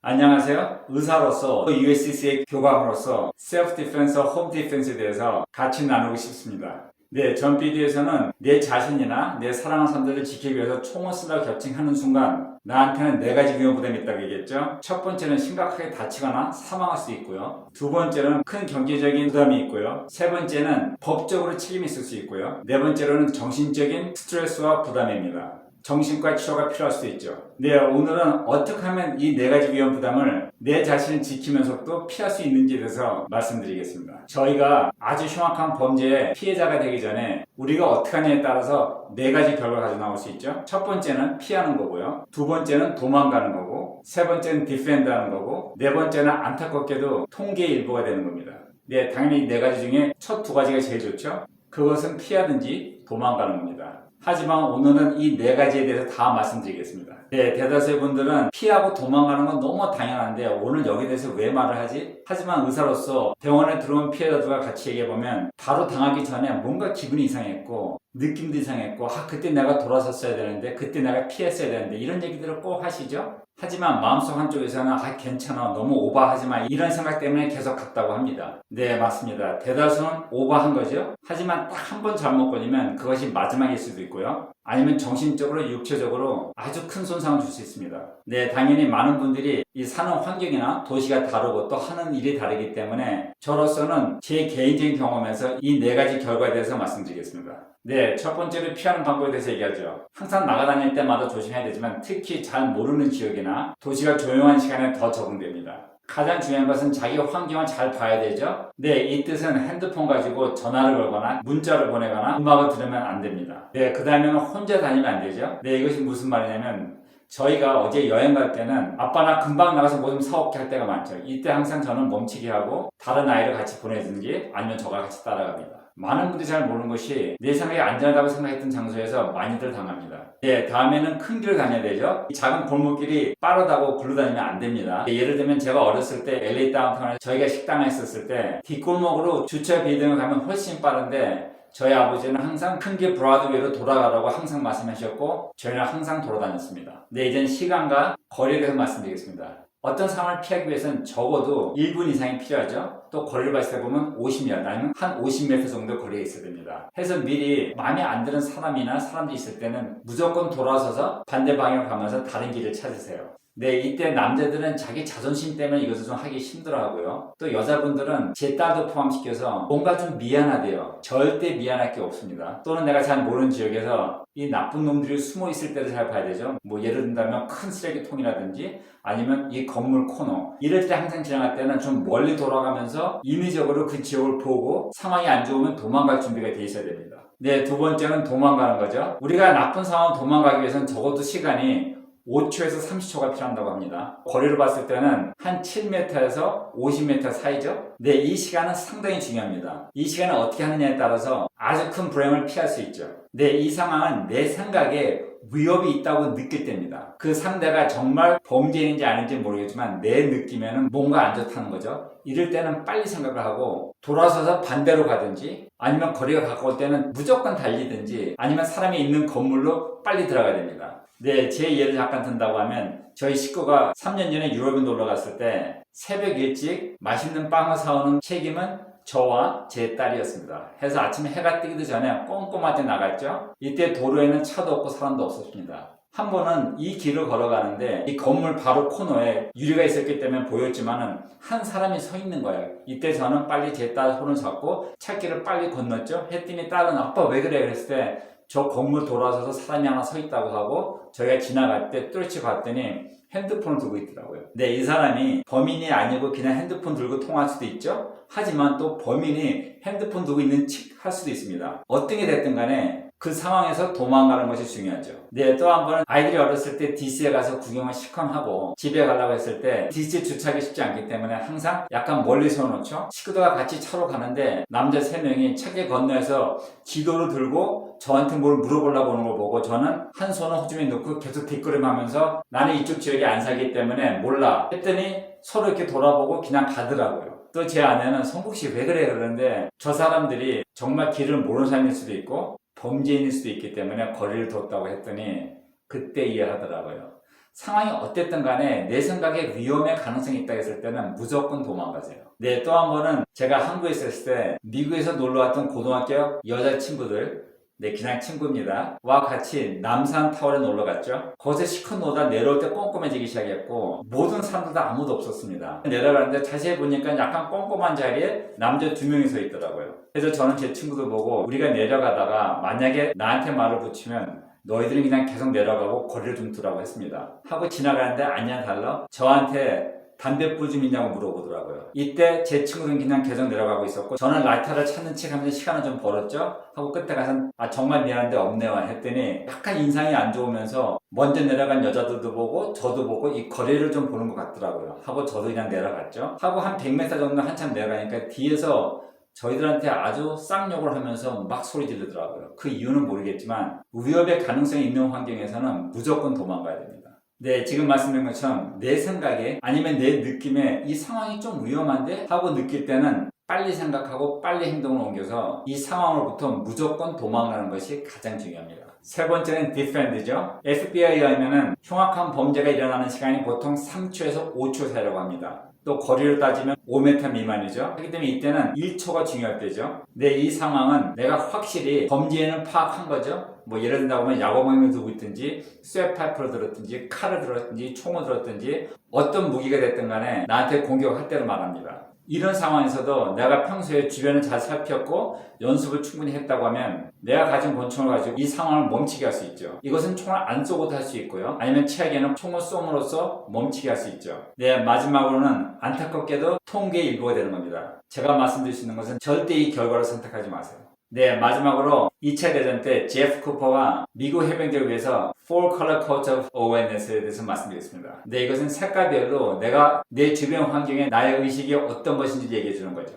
안녕하세요. 의사로서 USCC의 교감으로서 셀프 디펜스와 홈 디펜스에 대해서 같이 나누고 싶습니다. 네, 전 비디오에서는 내 자신이나 내 사랑하는 사람들을 지키기 위해서 총을 쓰다가 격침하는 순간 나한테는 네 가지 위험 부담이 있다고 얘기했죠. 첫 번째는 심각하게 다치거나 사망할 수 있고요. 두 번째는 큰 경제적인 부담이 있고요. 세 번째는 법적으로 책임이 있을 수 있고요. 네 번째로는 정신적인 스트레스와 부담입니다. 정신과 치료가 필요할 수도 있죠. 네, 오늘은 어떻게 하면 이 네 가지 위험 부담을 내 자신을 지키면서도 피할 수 있는지에 대해서 말씀드리겠습니다. 저희가 아주 흉악한 범죄의 피해자가 되기 전에 우리가 어떻게 하냐에 따라서 네 가지 결과가 가져 나올 수 있죠. 첫 번째는 피하는 거고요. 두 번째는 도망가는 거고, 세 번째는 디펜드하는 거고, 네 번째는 안타깝게도 통계의 일부가 되는 겁니다. 네, 당연히 네 가지 중에 첫 두 가지가 제일 좋죠. 그것은 피하든지 도망가는 겁니다. 하지만 오늘은 이 네 가지에 대해서 다 말씀드리겠습니다. 네, 대다수의 분들은 피하고 도망가는 건 너무 당연한데 오늘 여기에 대해서 왜 말을 하지? 하지만 의사로서 병원에 들어온 피해자들과 같이 얘기해보면 바로 당하기 전에 뭔가 기분이 이상했고 느낌도 이상했고 그때 내가 돌아섰어야 되는데 그때 내가 피했어야 되는데 이런 얘기들을 꼭 하시죠? 하지만 마음속 한쪽에서는 괜찮아 너무 오버하지 마 이런 생각 때문에 계속 갔다고 합니다. 네, 맞습니다. 대다수는 오버한 거죠. 하지만 딱 한 번 잘못 걸리면 그것이 마지막일 수도 있고요. 아니면 정신적으로 육체적으로 아주 큰 손상을 줄 수 있습니다. 네, 당연히 많은 분들이 이 사는 환경이나 도시가 다르고 또 하는 일이 다르기 때문에 저로서는 제 개인적인 경험에서 이 네 가지 결과에 대해서 말씀드리겠습니다. 네, 첫 번째로 피하는 방법에 대해서 얘기하죠. 항상 나가다닐 때마다 조심해야 되지만 특히 잘 모르는 지역이나 도시가 조용한 시간에 더 적응됩니다. 가장 중요한 것은 자기 환경을 잘 봐야 되죠. 네, 이 뜻은 핸드폰 가지고 전화를 걸거나 문자를 보내거나 음악을 들으면 안 됩니다. 네, 그 다음에는 혼자 다니면 안 되죠. 네, 이것이 무슨 말이냐면 저희가 어제 여행 갈 때는 아빠 나 금방 나가서 뭐 좀 사올게 할 때가 많죠. 이때 항상 저는 멈추게 하고 다른 아이를 같이 보내든지 아니면 저가 같이 따라갑니다. 많은 분들이 잘 모르는 것이 내 생각에 안전하다고 생각했던 장소에서 많이들 당합니다. 예, 다음에는 큰 길을 다녀야 되죠. 작은 골목길이 빠르다고 굴러다니면 안 됩니다. 예를 들면 제가 어렸을 때 LA 다운타운에 저희가 식당에 있었을 때 뒷골목으로 주차 비등을 가면 훨씬 빠른데 저희 아버지는 항상 큰 길 브로드웨이로 돌아가라고 항상 말씀하셨고 저희는 항상 돌아다녔습니다. 네, 이제는 시간과 거리에 대해서 말씀드리겠습니다. 어떤 상황을 피하기 위해서는 적어도 1분 이상이 필요하죠. 또 거리를 봤을 때 보면 50m 아니면 한 50m 정도 거리에 있어야 됩니다. 해서 미리 마음에 안 드는 사람이나 사람들이 있을 때는 무조건 돌아서서 반대 방향으로 가면서 다른 길을 찾으세요. 네, 이때 남자들은 자기 자존심 때문에 이것을 좀 하기 힘들어하고요. 또 여자분들은 제 딸도 포함시켜서 뭔가 좀 미안하대요. 절대 미안할 게 없습니다. 또는 내가 잘 모르는 지역에서 이 나쁜 놈들이 숨어 있을 때를 잘 봐야 되죠. 뭐 예를 든다면 큰 쓰레기통이라든지 아니면 이 건물 코너 이럴 때 항상 지나갈 때는 좀 멀리 돌아가면서 인위적으로 그 지역을 보고 상황이 안 좋으면 도망갈 준비가 돼 있어야 됩니다. 네, 두 번째는 도망가는 거죠. 우리가 나쁜 상황을 도망가기 위해서는 적어도 시간이 5초에서 30초가 필요한다고 합니다. 거리를 봤을 때는 한 7m에서 50m 사이죠. 네, 이 시간은 상당히 중요합니다. 이 시간을 어떻게 하느냐에 따라서 아주 큰 불행을 피할 수 있죠. 네, 이 상황은 내 생각에 위협이 있다고 느낄 때입니다. 그 상대가 정말 범죄인지 아닌지 모르겠지만 내 느낌에는 뭔가 안 좋다는 거죠. 이럴 때는 빨리 생각을 하고 돌아서서 반대로 가든지 아니면 거리가 가까울 때는 무조건 달리든지 아니면 사람이 있는 건물로 빨리 들어가야 됩니다. 네, 제 예를 잠깐 든다고 하면 저희 식구가 3년 전에 유럽에 놀러 갔을 때 새벽 일찍 맛있는 빵을 사오는 책임은 저와 제 딸이었습니다. 해서 아침에 해가 뜨기도 전에 꼼꼼하게 나갔죠. 이때 도로에는 차도 없고 사람도 없었습니다. 한 번은 이 길을 걸어가는데 이 건물 바로 코너에 유리가 있었기 때문에 보였지만은 한 사람이 서 있는 거예요. 이때 저는 빨리 제 딸 손을 잡고 차길을 빨리 건넜죠. 했더니 딸은 아빠 왜 그래? 그랬을 때 저 건물 돌아서서 사람이 하나 서 있다고 하고 저희가 지나갈 때 뚜렷이 봤더니 핸드폰을 들고 있더라고요. 네, 이 사람이 범인이 아니고 그냥 핸드폰 들고 통화할 수도 있죠. 하지만 또 범인이 핸드폰 들고 있는 척 할 수도 있습니다. 어떤 게 됐든 간에 그 상황에서 도망가는 것이 중요하죠. 네, 또 한 번은 아이들이 어렸을 때 DC에 가서 구경을 시컨하고 집에 가려고 했을 때 DC 주차하기 쉽지 않기 때문에 항상 약간 멀리 세워놓죠. 식구들과 같이 차로 가는데 남자 3명이 차길 건너에서 기도를 들고 저한테 뭘 물어보려고 하는 걸 보고 저는 한 손을 호주머니에 넣고 계속 뒷걸음하면서 나는 이쪽 지역에 안 살기 때문에 몰라 했더니 서로 이렇게 돌아보고 그냥 가더라고요. 또 제 아내는 성국씨 왜 그래 그러는데 저 사람들이 정말 길을 모르는 사람일 수도 있고 범죄인일 수도 있기 때문에 거리를 뒀다고 했더니 그때 이해하더라고요. 상황이 어땠든 간에 내 생각에 위험의 가능성이 있다 했을 때는 무조건 도망가세요. 네, 또 한 번은 제가 한국에 있었을 때 미국에서 놀러 왔던 고등학교 여자친구들, 네, 그냥 친구입니다. 와 같이 남산타워에 놀러 갔죠. 거기서 시컷 놀다 내려올 때 꼼꼼해지기 시작했고 모든 사람들 다 아무도 없었습니다. 내려가는데 자세히 보니까 약간 꼼꼼한 자리에 남자 2명이 서 있더라고요. 그래서 저는 제 친구들 보고 우리가 내려가다가 만약에 나한테 말을 붙이면 너희들은 그냥 계속 내려가고 거리를 좀 두라고 했습니다. 하고 지나가는데 아니야 달라 저한테 담배불 좀 있냐고 물어보더라고요. 이때 제 친구는 그냥 계속 내려가고 있었고 저는 라이터를 찾는 척 하면서 시간을 좀 벌었죠. 하고 끝에 가서 정말 미안한데 없네요 했더니 약간 인상이 안 좋으면서 먼저 내려간 여자들도 보고 저도 보고 이 거리를 좀 보는 것 같더라고요. 하고 저도 그냥 내려갔죠. 하고 한 100m 정도 한참 내려가니까 뒤에서 저희들한테 아주 쌍욕을 하면서 막 소리 지르더라고요. 그 이유는 모르겠지만 위협의 가능성이 있는 환경에서는 무조건 도망가야 됩니다. 네, 지금 말씀드린 것처럼 내 생각에 아니면 내 느낌에 이 상황이 좀 위험한데 하고 느낄 때는 빨리 생각하고 빨리 행동을 옮겨서 이 상황으로부터 무조건 도망가는 것이 가장 중요합니다. 세 번째는 defend죠. FBI에 의하면 흉악한 범죄가 일어나는 시간이 보통 3초에서 5초 사이라고 합니다. 또 거리를 따지면 5m 미만이죠. 그렇기 때문에 이때는 1초가 중요할 때죠. 근데 이 상황은 내가 확실히 범죄에는 파악한 거죠. 뭐 예를 든다고 하면 야구방망이를 두고 있든지 쇠파이프를 들었든지 칼을 들었든지 총을 들었든지 어떤 무기가 됐든 간에 나한테 공격할 때를 말합니다. 이런 상황에서도 내가 평소에 주변을 잘 살폈고 연습을 충분히 했다고 하면 내가 가진 권총을 가지고 이 상황을 멈추게 할 수 있죠. 이것은 총을 안 쏘고도 할 수 있고요. 아니면 최악에는 총을 쏘므로써 멈추게 할 수 있죠. 네, 마지막으로는 안타깝게도 통계의 일부가 되는 겁니다. 제가 말씀드릴 수 있는 것은 절대 이 결과를 선택하지 마세요. 네, 마지막으로 2차 대전 때 제프 쿠퍼가 미국 해병대를 위해서 Four Color Codes of Awareness에 대해서 말씀드리겠습니다. 네, 이것은 색깔별로 내가 내 주변 환경에 나의 의식이 어떤 것인지 얘기해 주는 거죠.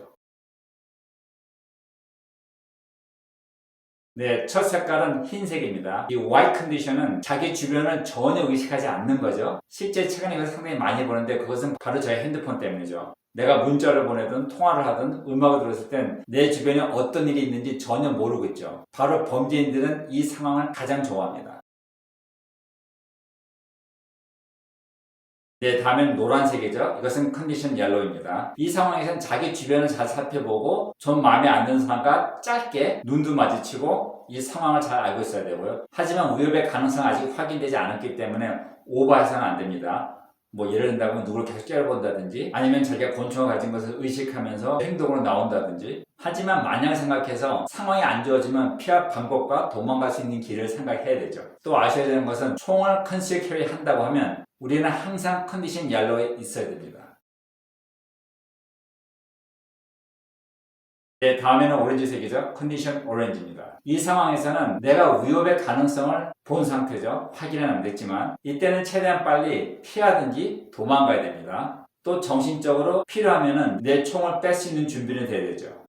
네, 첫 색깔은 흰색입니다. 이 white condition은 자기 주변을 전혀 의식하지 않는 거죠. 실제 최근에 이걸 상당히 많이 보는데 그것은 바로 저의 핸드폰 때문이죠. 내가 문자를 보내든 통화를 하든 음악을 들었을 땐 내 주변에 어떤 일이 있는지 전혀 모르고 있죠. 바로 범죄인들은 이 상황을 가장 좋아합니다. 네, 다음엔 노란색이죠. 이것은 컨디션 옐로우입니다. 이 상황에서는 자기 주변을 잘 살펴보고 좀 마음에 안 드는 사람과 짧게 눈도 마주치고 이 상황을 잘 알고 있어야 되고요. 하지만 위협의 가능성은 아직 확인되지 않았기 때문에 오버해서는 안 됩니다. 뭐 예를 든다면 누구를 계속 째려본다든지 아니면 자기가 권총을 가진 것을 의식하면서 행동으로 나온다든지 하지만 만약 생각해서 상황이 안 좋아지면 피할 방법과 도망갈 수 있는 길을 생각해야 되죠. 또 아셔야 되는 것은 총을 컨실 캐리 한다고 하면 우리는 항상 컨디션 옐로우에 있어야 됩니다. 네, 다음에는 오렌지색이죠. 컨디션 오렌지입니다. 이 상황에서는 내가 위협의 가능성을 본 상태죠. 확인은 안 됐지만 이때는 최대한 빨리 피하든지 도망가야 됩니다. 또 정신적으로 필요하면 내 총을 뺄 수 있는 준비는 돼야 되죠.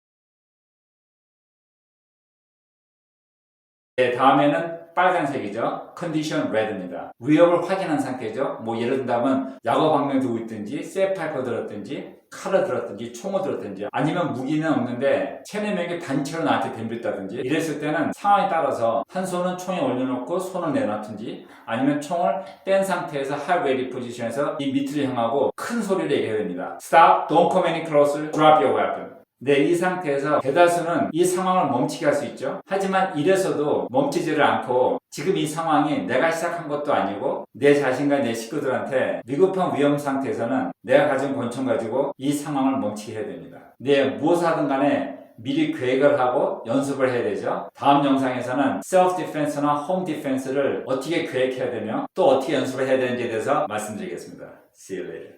네, 다음에는 빨간색이죠. 컨디션 레드입니다. 위협을 확인한 상태죠. 뭐 예를 든다면 야구 방망이 두고 있든지 쇠파이프 들었든지 칼을 들었든지 총을 들었든지 아니면 무기는 없는데 3-4명이 단체로 나한테 덤볐다든지 이랬을 때는 상황에 따라서 한 손은 총에 올려놓고 손을 내놨든지 아니면 총을 뺀 상태에서 high ready 포지션에서 이 밑을 향하고 큰 소리로 얘기해야 됩니다. Stop, don't come any closer, drop your weapon. 네, 이 상태에서 대다수는 이 상황을 멈추게 할 수 있죠. 하지만 이래서도 멈추지를 않고 지금 이 상황이 내가 시작한 것도 아니고 내 자신과 내 식구들한테 위급한 위험 상태에서는 내가 가진 권총 가지고 이 상황을 멈추게 해야 됩니다. 네, 무엇을 하든 간에 미리 계획을 하고 연습을 해야 되죠. 다음 영상에서는 self-defense나 home defense를 어떻게 계획해야 되며 또 어떻게 연습을 해야 되는지에 대해서 말씀드리겠습니다. See you later.